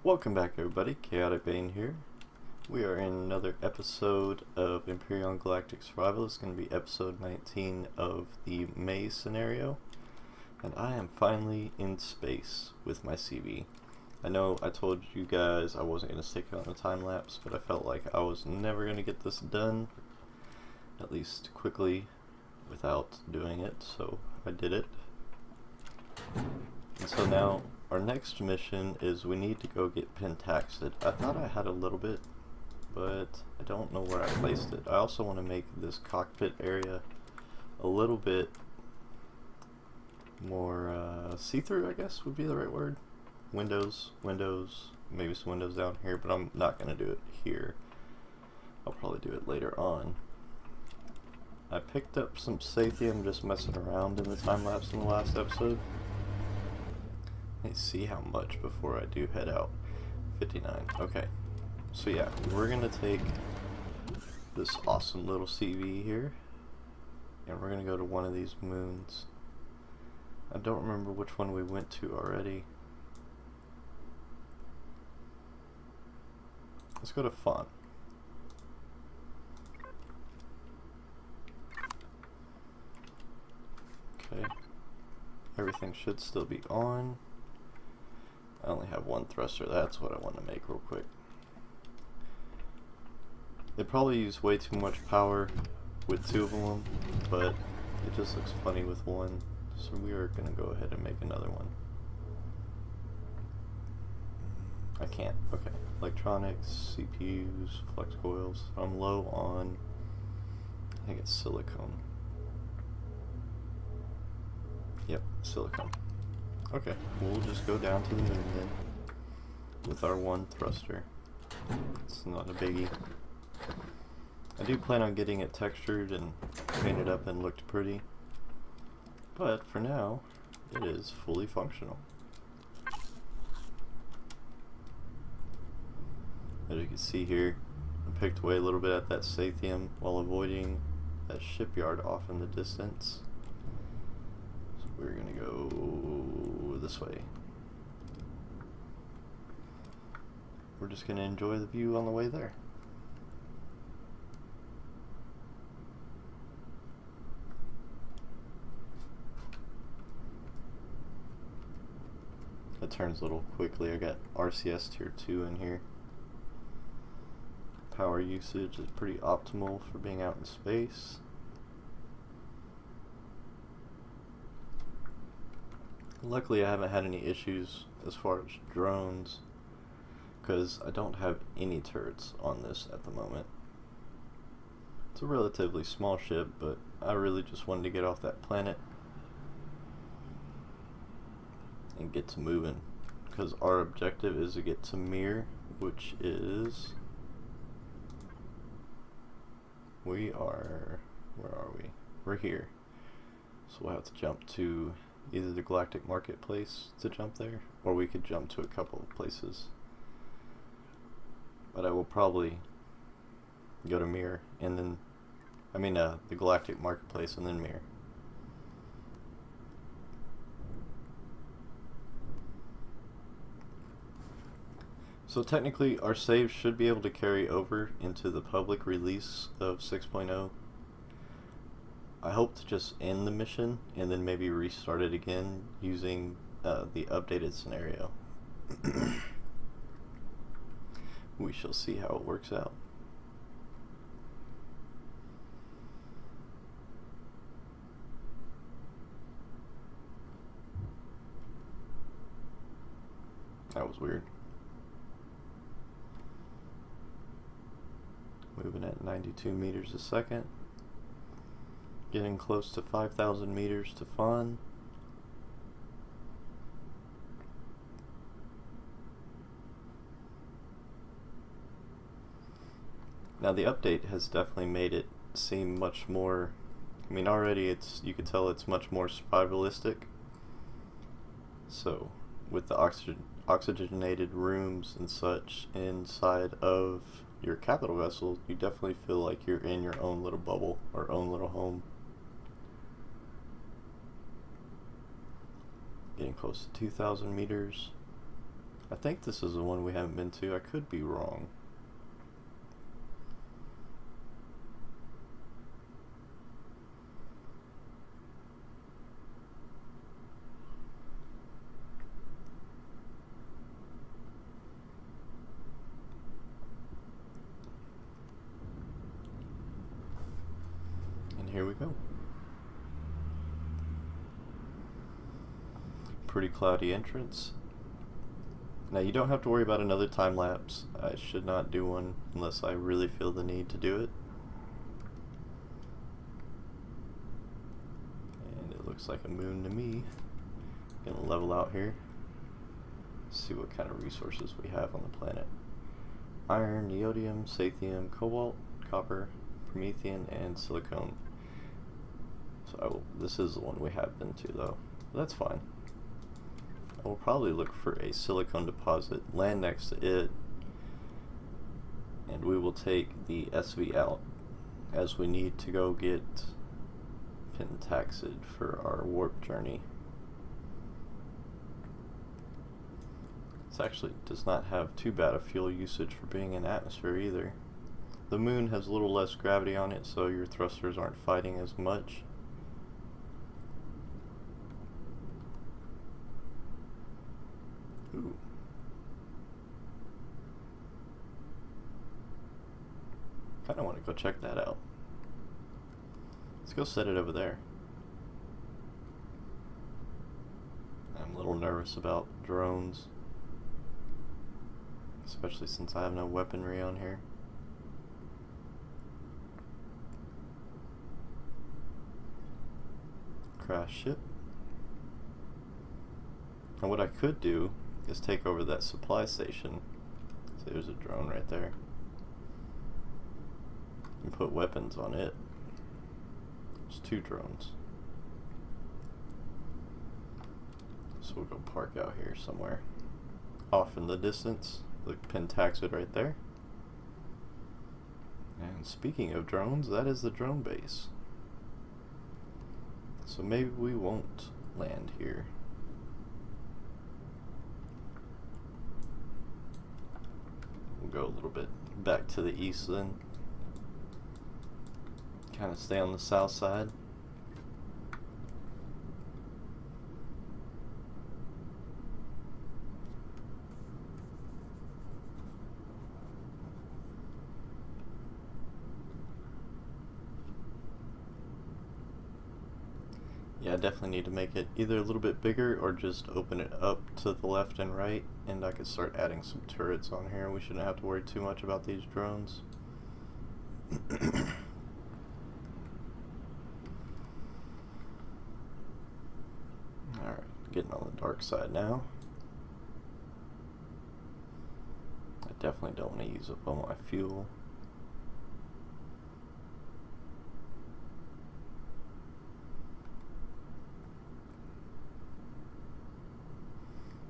Welcome back everybody, Chaotic Bane here. We are in another episode of Empyrion Galactic Survival. It's going to be episode 19 of the maze scenario. And I am finally in space with my CV. I know I told you guys I wasn't going to stick it on the time lapse, but I felt like I was never going to get this done, at least quickly, without doing it, so I did it. And so now, our next mission is we need to go get pentaxid. I thought I had a little bit, but I don't know where I placed it. I also want to make this cockpit area a little bit more see-through, I guess would be the right word. Windows, maybe some windows down here, but I'm not going to do it here. I'll probably do it later on. I picked up some Sathium just messing around in the time-lapse in the last episode. Let me see how much before I do head out. 59. Okay. So yeah, we're gonna take this awesome little CV here, and we're gonna go to one of these moons. I don't remember which one we went to already. Let's go to Fun. Okay. Everything should still be on. I only have one thruster, that's what I want to make real quick. They probably use way too much power with two of them, but it just looks funny with one, so we are going to go ahead and make another one. I can't, okay. Electronics, CPUs, flex coils. I'm low on, I think it's silicone. Yep, silicone. Okay, we'll just go down to the moon then with our one thruster. It's not a biggie. I do plan on getting it textured and painted up and looked pretty, but for now it is fully functional. As you can see here, I picked away a little bit at that Sathium while avoiding that shipyard off in the distance. We're gonna go this way. We're just gonna enjoy the view on the way there. It turns a little quickly. I got RCS tier 2 in here. Power usage is pretty optimal for being out in space. Luckily I haven't had any issues as far as drones, because I don't have any turrets on this at the moment. It's a relatively small ship, but I really just wanted to get off that planet and get to moving, because our objective is to get to Mir, which is, where are we? We're here. So we'll have to jump to either the Galactic Marketplace to jump there, or we could jump to a couple of places. But I will probably go to Mir and then, the Galactic Marketplace and then Mir. So technically our saves should be able to carry over into the public release of 6.0. I hope to just end the mission and then maybe restart it again using the updated scenario. We shall see how it works out. That was weird. Moving at 92 meters a second. Getting close to 5,000 meters to Fun. Now the update has definitely made it seem much more, already you could tell it's much more survivalistic. So with the oxygenated rooms and such inside of your capital vessel, you definitely feel like you're in your own little bubble or own little home. Getting close to 2,000 meters. I think this is the one we haven't been to. I could be wrong. And here we go. Pretty cloudy entrance. Now you don't have to worry about another time lapse. I should not do one unless I really feel the need to do it. And it looks like a moon to me. Gonna level out here. See what kind of resources we have on the planet. Iron, neodymium, sathium, cobalt, copper, promethium, and silicone. So this is the one we have been to though. That's fine. I will probably look for a silicone deposit, land next to it, and we will take the SV out as we need to go get Pentaxid for our warp journey. This actually does not have too bad a fuel usage for being in atmosphere either. The moon has a little less gravity on it, so your thrusters aren't fighting as much. Ooh. Kinda want to go check that out. Let's go set it over there. I'm a little nervous about drones, especially since I have no weaponry on here. Crash ship. And what I could do is take over that supply station. So there's a drone right there. And put weapons on it. There's 2 drones. So we'll go park out here somewhere. Off in the distance. Look, Pentaxid right there. And speaking of drones, that is the drone base. So maybe we won't land here. We'll go a little bit back to the east then. Kind of stay on the south side. Yeah, I definitely need to make it either a little bit bigger or just open it up to the left and right, and I could start adding some turrets on here. We shouldn't have to worry too much about these drones. Alright, getting on the dark side now. I definitely don't want to use up all my fuel.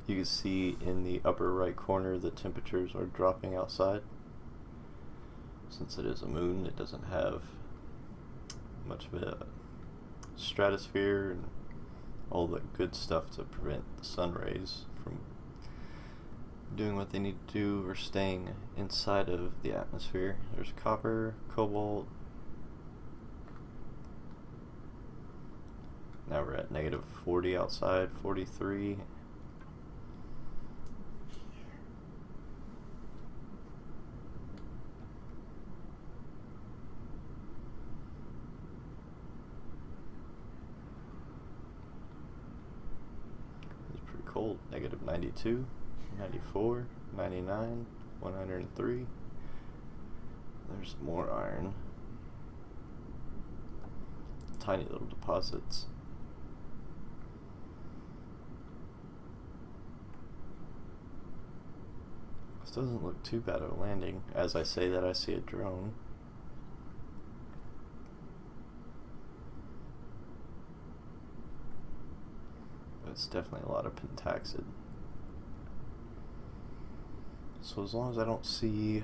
You can see in the upper right corner the temperatures are dropping outside. Since it is a moon, it doesn't have much of a stratosphere and all the good stuff to prevent the sun rays from doing what they need to do or staying inside of the atmosphere. There's copper, cobalt. Now we're at negative 40 outside, 43. Cold. Negative 92, 94, 99, 103. There's more iron. Tiny little deposits. This doesn't look too bad of a landing. As I say that, I see a drone. It's definitely a lot of Pentaxid. So as long as I don't see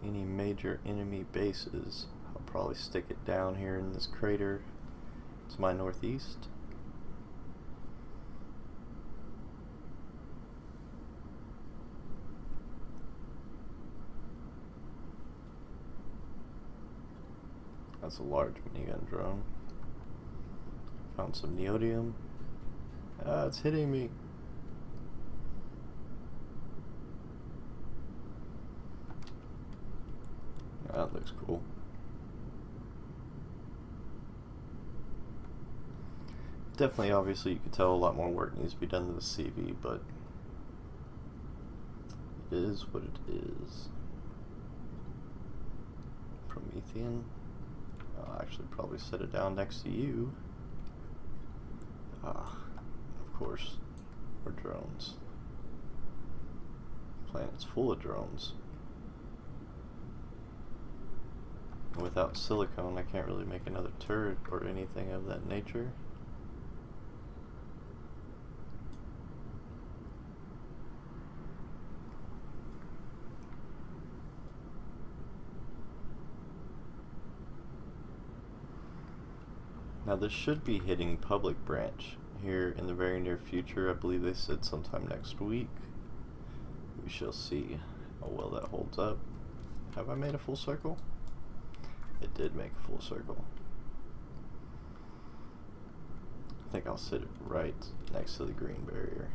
any major enemy bases, I'll probably stick it down here in this crater to my northeast. That's a large minigun drone. Found some neodymium. Ah, it's hitting me. That looks cool. Definitely, obviously, you can tell a lot more work needs to be done to the CV, but it is what it is. Promethean. I'll actually probably set it down next to you. Ah, of course, we're drones. Planet's full of drones. And without silicone, I can't really make another turret or anything of that nature. Now this should be hitting public branch here in the very near future. I believe they said sometime next week. We shall see how well that holds up. Have I made a full circle? It did make a full circle. I think I'll sit it right next to the green barrier.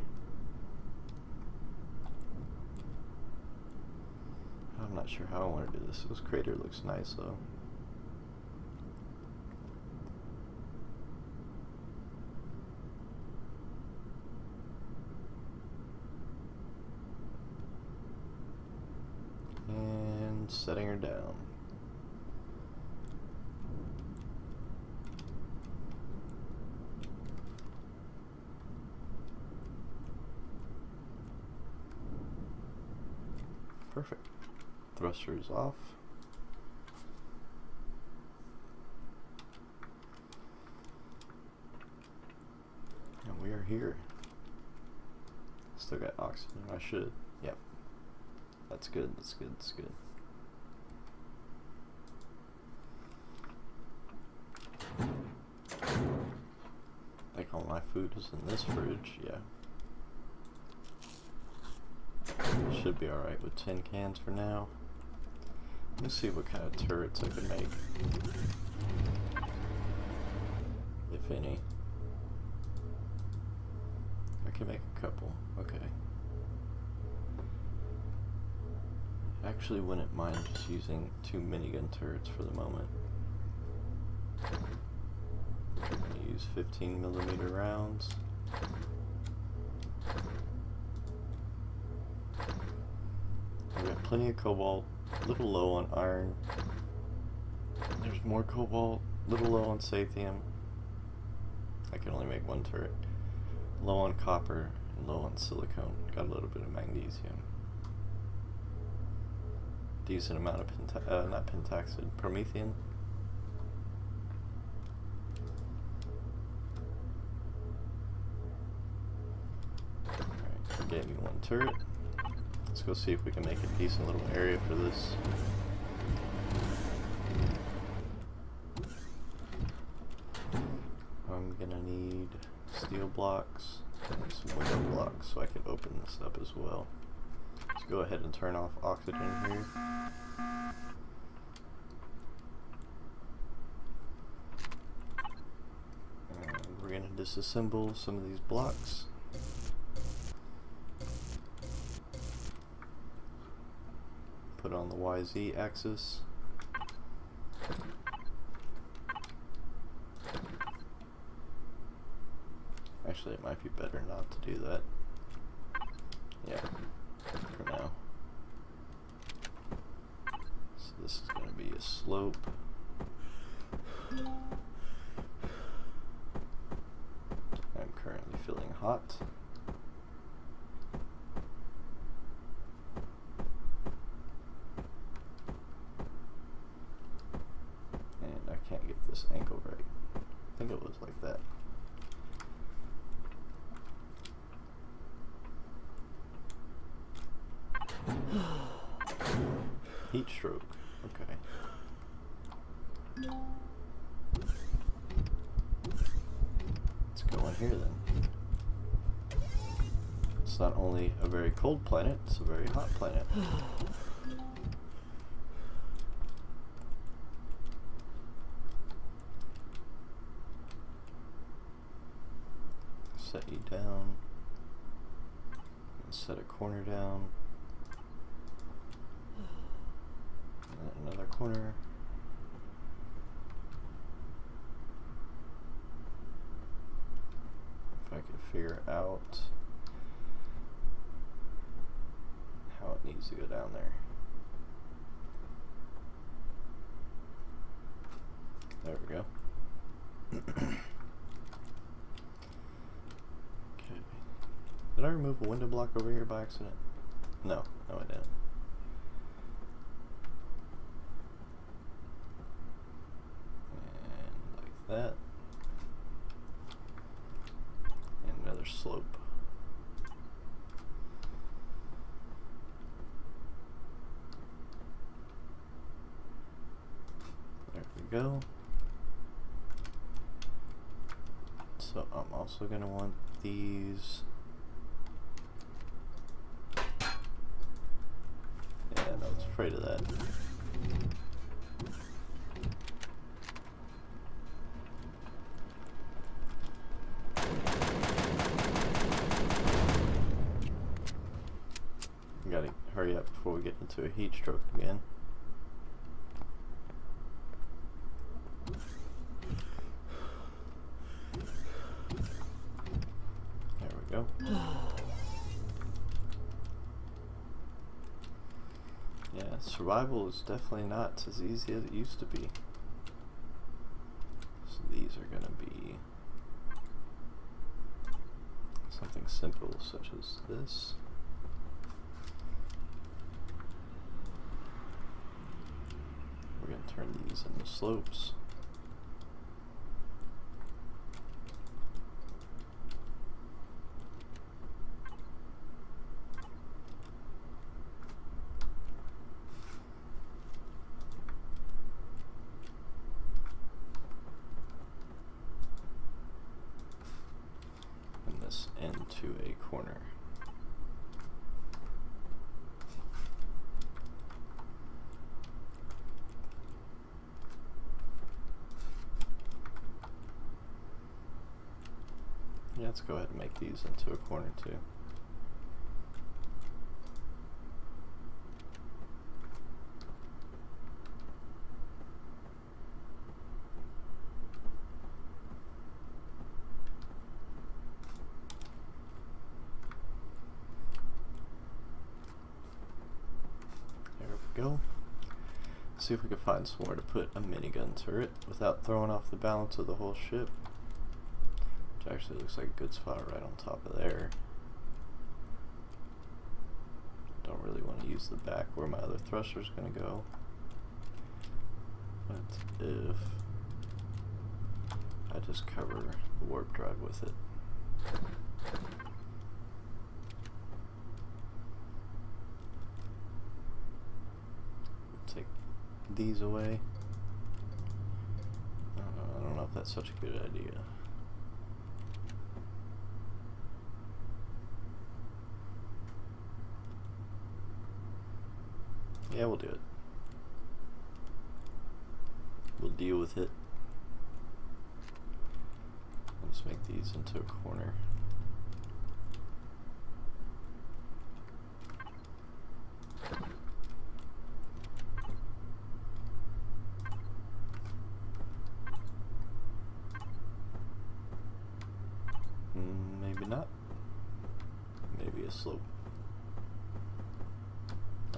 I'm not sure how I want to do this. This crater looks nice though. Setting her down. Perfect. Thruster is off. And we are here. Still got oxygen. I should. Yep. That's good. That's good. That's good. Like all my food is in this fridge, yeah. Should be alright with tin cans for now. Let me see what kind of turrets I can make. If any. I can make a couple, okay. Actually wouldn't mind just using 2 minigun turrets for the moment. I'm going to use 15mm rounds. I've got plenty of cobalt, a little low on iron. There's more cobalt, a little low on sathium. I can only make 1 turret. Low on copper and low on silicone. Got a little bit of magnesium. Decent amount of not pentaxid, Promethean. Alright, gave me 1 turret. Let's go see if we can make a decent little area for this. I'm gonna need steel blocks and some window blocks so I can open this up as well. Let's go ahead and turn off oxygen here. And we're going to disassemble some of these blocks. Put on the YZ axis. Actually, it might be better not to do that. Yeah, for now. So this is going to be a slope. I'm currently feeling hot. And I can't get this angle right. I think it was like that. Heat stroke, okay. Let's go in here then. It's not only a very cold planet, it's a very hot planet. Set you down. Set a corner down. And then another corner. If I could figure out how it needs to go down there. There we go. Okay. Did I remove a window block over here by accident? No, I didn't. And like that. And another slope. There we go. So I'm also going to want these. Yeah, I was afraid of that. Gotta hurry up before we get into a heat stroke again. Go. Yeah, survival is definitely not as easy as it used to be. So these are going to be something simple such as this. We're going to turn these into slopes. Into a corner. Yeah, let's go ahead and make these into a corner too. Go. See if we can find somewhere to put a minigun turret without throwing off the balance of the whole ship. Which actually looks like a good spot right on top of there. Don't really want to use the back where my other thruster is going to go. But if I just cover the warp drive with it. Take these away. I don't know if that's such a good idea. Yeah, we'll do it. We'll deal with it. Let's make these into a corner. Maybe not. Maybe a slope.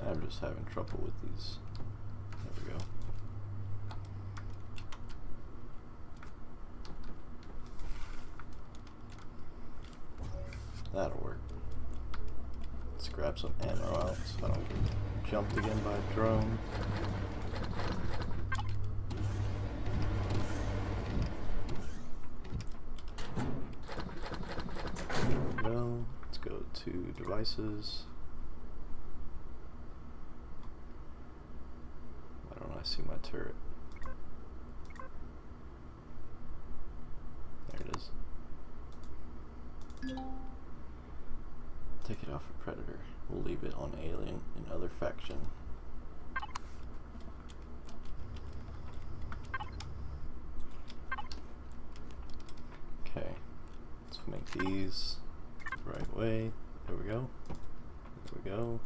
I'm just having trouble with these. There we go. That'll work. Let's grab some ammo out so I don't get jumped again by a drone. There we go. Let's go to devices. Why don't I see my turret? There it is. Take it off of Predator. We'll leave it on Alien and other faction. Okay, let's make these the right way. There we go. There we go.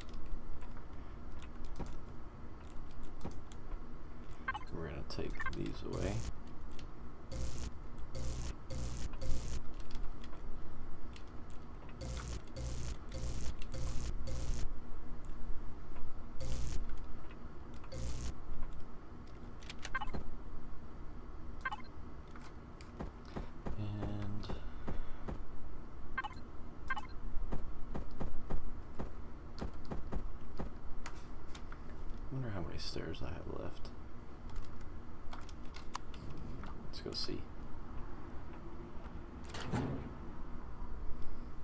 We're going to take these away. Stairs I have left. Let's go see.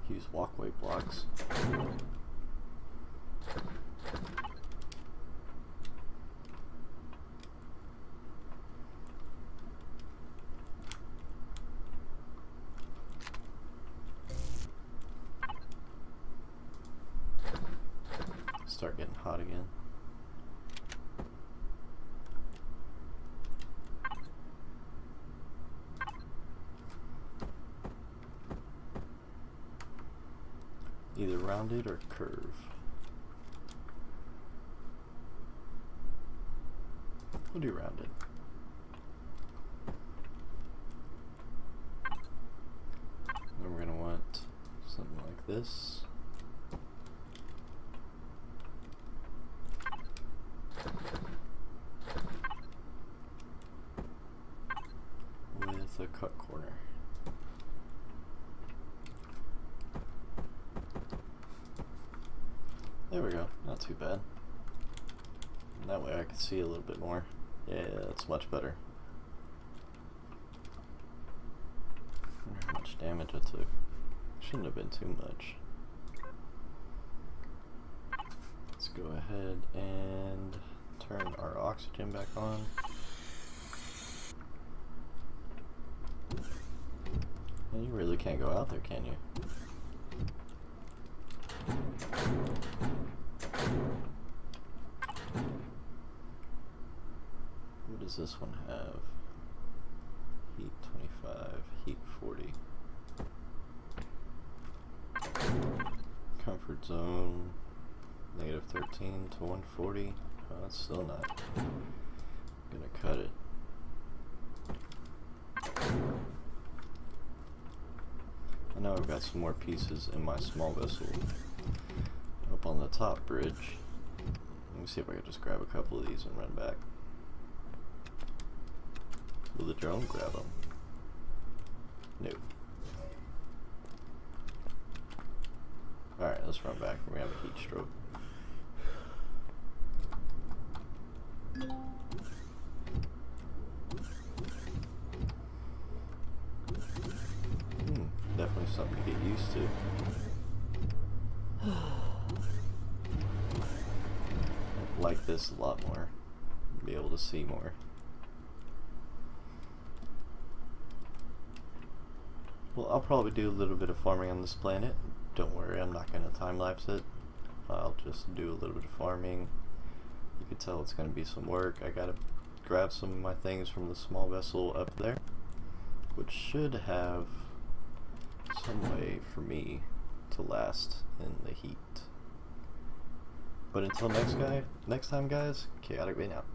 Use walkway blocks. Start getting hot again. Either rounded or curve. We'll do rounded. Then we're going to want something like this. With a cut corner. There we go, not too bad. And that way I can see a little bit more. Yeah, that's much better. I wonder how much damage I took. Shouldn't have been too much. Let's go ahead and turn our oxygen back on. And you really can't go out there, can you? What does this one have? Heat 25, heat 40. Comfort zone, negative 13 to 140. Oh, that's still not gonna cut it. I know I've got some more pieces in my small vessel up on the top bridge. Let me see if I can just grab a couple of these and run back. Will the drone grab them? No. Alright, let's run back. We're gonna have a heat stroke. Definitely something to get used to. I like this a lot more. Be able to see more. Well, I'll probably do a little bit of farming on this planet. Don't worry, I'm not going to time-lapse it. I'll just do a little bit of farming. You can tell it's going to be some work. I got to grab some of my things from the small vessel up there, which should have some way for me to last in the heat. But until next time, guys, Chaotic Bane out.